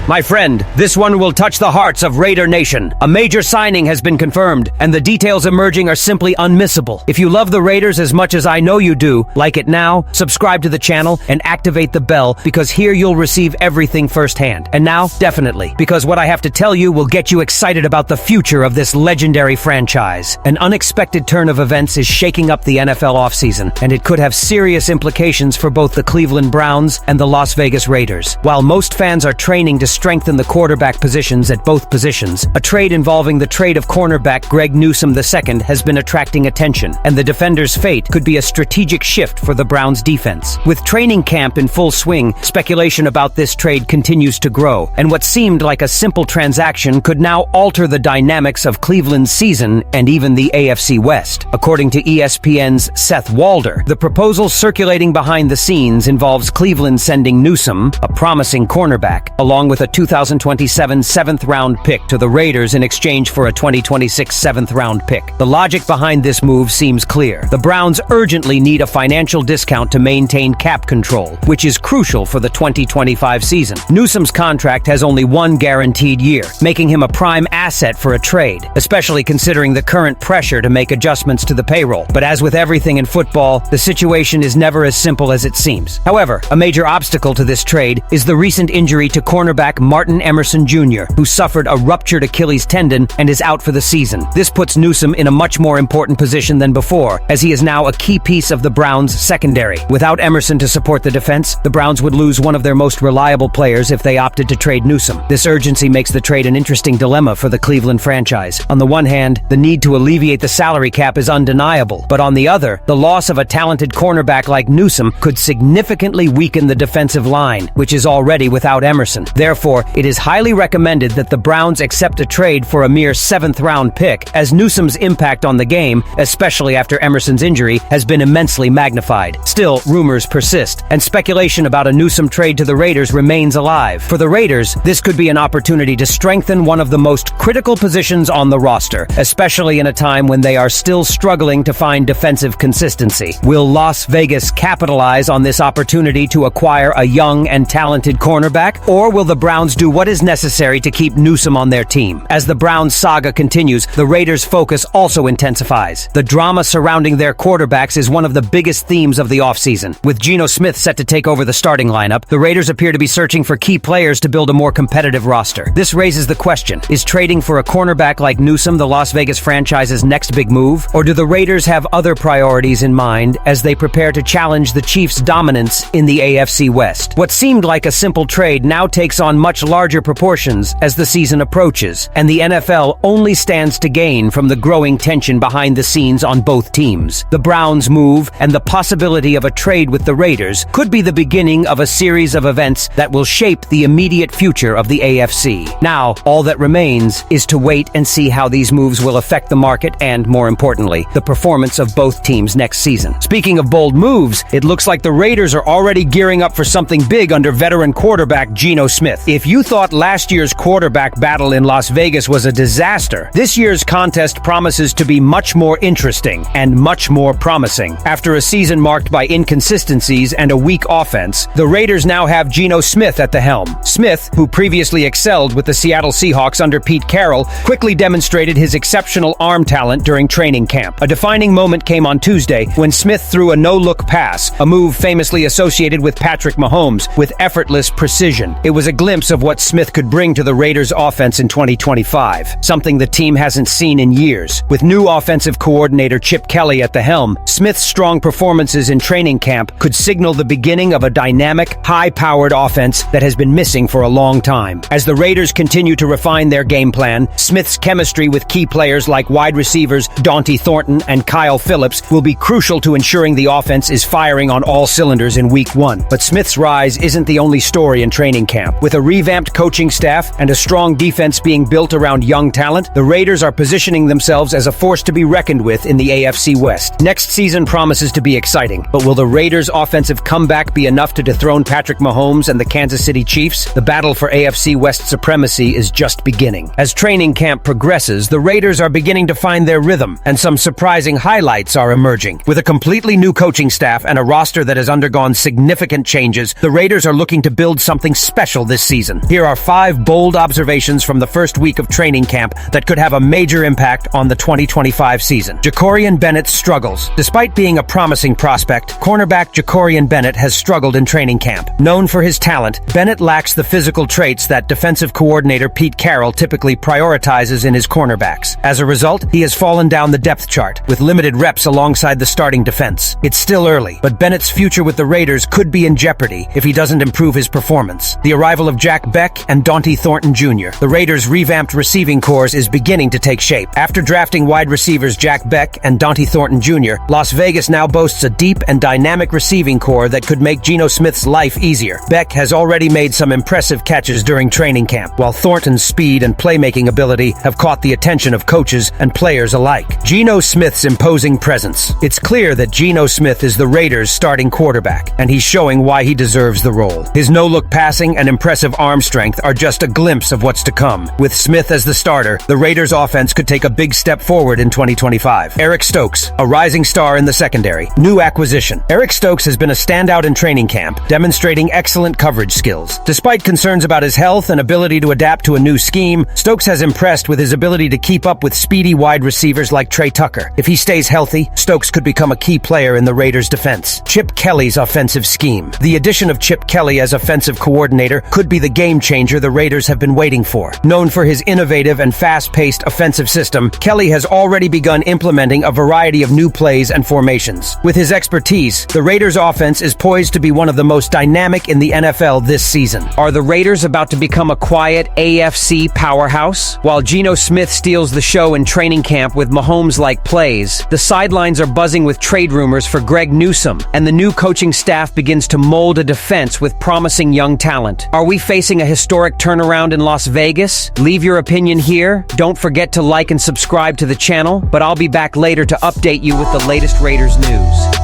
My friend, this one will touch the hearts of Raider Nation. A major signing has been confirmed, and the details emerging are simply unmissable. If you love the Raiders as much as I know you do, like it now, subscribe to the channel, and activate the bell, because here you'll receive everything firsthand. And now, definitely, because what I have to tell you will get you excited about the future of this legendary franchise. An unexpected turn of events is shaking up the NFL offseason, and it could have serious implications for both the Cleveland Browns and the Las Vegas Raiders. While most fans are training to strengthen the quarterback positions at both positions, a trade involving the trade of cornerback Greg Newsome II has been attracting attention, and the defender's fate could be a strategic shift for the Browns' defense. With training camp in full swing, speculation about this trade continues to grow, and what seemed like a simple transaction could now alter the dynamics of Cleveland's season and even the AFC West. According to ESPN's Seth Walder, the proposal circulating behind the scenes involves Cleveland sending Newsome, a promising cornerback, along with a 2027 seventh-round pick to the Raiders in exchange for a 2026 seventh-round pick. The logic behind this move seems clear. The Browns urgently need a financial discount to maintain cap control, which is crucial for the 2025 season. Newsome's contract has only one guaranteed year, making him a prime asset for a trade, especially considering the current pressure to make adjustments to the payroll. But as with everything in football, the situation is never as simple as it seems. However, a major obstacle to this trade is the recent injury to cornerback Martin Emerson Jr., who suffered a ruptured Achilles tendon and is out for the season. This puts Newsome in a much more important position than before, as he is now a key piece of the Browns' secondary. Without Emerson to support the defense, the Browns would lose one of their most reliable players if they opted to trade Newsome. This urgency makes the trade an interesting dilemma for the Cleveland franchise. On the one hand, the need to alleviate the salary cap is undeniable, but on the other, the loss of a talented cornerback like Newsome could significantly weaken the defensive line, which is already without Emerson. Therefore, it is highly recommended that the Browns accept a trade for a mere seventh-round pick, as Newsome's impact on the game, especially after Emerson's injury, has been immensely magnified. Still, rumors persist, and speculation about a Newsome trade to the Raiders remains alive. For the Raiders, this could be an opportunity to strengthen one of the most critical positions on the roster, especially in a time when they are still struggling to find defensive consistency. Will Las Vegas capitalize on this opportunity to acquire a young and talented cornerback, or will the Browns do what is necessary to keep Newsome on their team? As the Browns saga continues, the Raiders' focus also intensifies. The drama surrounding their quarterbacks is one of the biggest themes of the offseason. With Gino Smith set to take over the starting lineup, the Raiders appear to be searching for key players to build a more competitive roster. This raises the question, is trading for a cornerback like Newsome the Las Vegas franchise's next big move? Or do the Raiders have other priorities in mind as they prepare to challenge the Chiefs' dominance in the AFC West? What seemed like a simple trade now takes on much larger proportions as the season approaches, and the NFL only stands to gain from the growing tension behind the scenes on both teams. The Browns' move and the possibility of a trade with the Raiders could be the beginning of a series of events that will shape the immediate future of the AFC. Now, all that remains is to wait and see how these moves will affect the market and, more importantly, the performance of both teams next season. Speaking of bold moves, it looks like the Raiders are already gearing up for something big under veteran quarterback Gino Smith. If you thought last year's quarterback battle in Las Vegas was a disaster, this year's contest promises to be much more interesting and much more promising. After a season marked by inconsistencies and a weak offense, the Raiders now have Gino Smith at the helm. Smith, who previously excelled with the Seattle Seahawks under Pete Carroll, quickly demonstrated his exceptional arm talent during training camp. A defining moment came on Tuesday when Smith threw a no-look pass, a move famously associated with Patrick Mahomes, with effortless precision. It was a glimpse of what Smith could bring to the Raiders' offense in 2025, something the team hasn't seen in years. With new offensive coordinator Chip Kelly at the helm, Smith's strong performances in training camp could signal the beginning of a dynamic, high-powered offense that has been missing for a long time. As the Raiders continue to refine their game plan, Smith's chemistry with key players like wide receivers Dante Thornton and Kyle Phillips will be crucial to ensuring the offense is firing on all cylinders in Week 1. But Smith's rise isn't the only story in training camp. With a revamped coaching staff and a strong defense being built around young talent, the Raiders are positioning themselves as a force to be reckoned with in the AFC West. Next season promises to be exciting, but will the Raiders' offensive comeback be enough to dethrone Patrick Mahomes and the Kansas City Chiefs? The battle for AFC West supremacy is just beginning. As training camp progresses, the Raiders are beginning to find their rhythm, and some surprising highlights are emerging. With a completely new coaching staff and a roster that has undergone significant changes, the Raiders are looking to build something special this season. season. Here are 5 bold observations from the first week of training camp that could have a major impact on the 2025 season. Jacorian Bennett struggles. Despite being a promising prospect, cornerback Jacorian Bennett has struggled in training camp. Known for his talent, Bennett lacks the physical traits that defensive coordinator Pete Carroll typically prioritizes in his cornerbacks. As a result, he has fallen down the depth chart, with limited reps alongside the starting defense. It's still early, but Bennett's future with the Raiders could be in jeopardy if he doesn't improve his performance. The arrival of Jack Beck and Dante Thornton Jr., the Raiders' revamped receiving corps, is beginning to take shape. After drafting wide receivers Jack Beck and Dante Thornton Jr., Las Vegas now boasts a deep and dynamic receiving corps that could make Gino Smith's life easier. Beck has already made some impressive catches during training camp, while Thornton's speed and playmaking ability have caught the attention of coaches and players alike. Gino Smith's imposing presence. It's clear that Gino Smith is the Raiders' starting quarterback, and he's showing why he deserves the role. His no-look passing and impressive arm strength are just a glimpse of what's to come. With Smith as the starter, the Raiders' offense could take a big step forward in 2025. Eric Stokes, a rising star in the secondary. New acquisition. Eric Stokes has been a standout in training camp, demonstrating excellent coverage skills. Despite concerns about his health and ability to adapt to a new scheme, Stokes has impressed with his ability to keep up with speedy wide receivers like Trey Tucker. If he stays healthy, Stokes could become a key player in the Raiders' defense. Chip Kelly's offensive scheme. The addition of Chip Kelly as offensive coordinator could be the game changer the Raiders have been waiting for. Known for his innovative and fast-paced offensive system, Kelly has already begun implementing a variety of new plays and formations. With his expertise, the Raiders' offense is poised to be one of the most dynamic in the NFL this season. Are the Raiders about to become a quiet AFC powerhouse? While Gino Smith steals the show in training camp with Mahomes-like plays, the sidelines are buzzing with trade rumors for Greg Newsome, and the new coaching staff begins to mold a defense with promising young talent. Are we facing a historic turnaround in Las Vegas? Leave your opinion here. Don't forget to like and subscribe to the channel, but I'll be back later to update you with the latest Raiders news.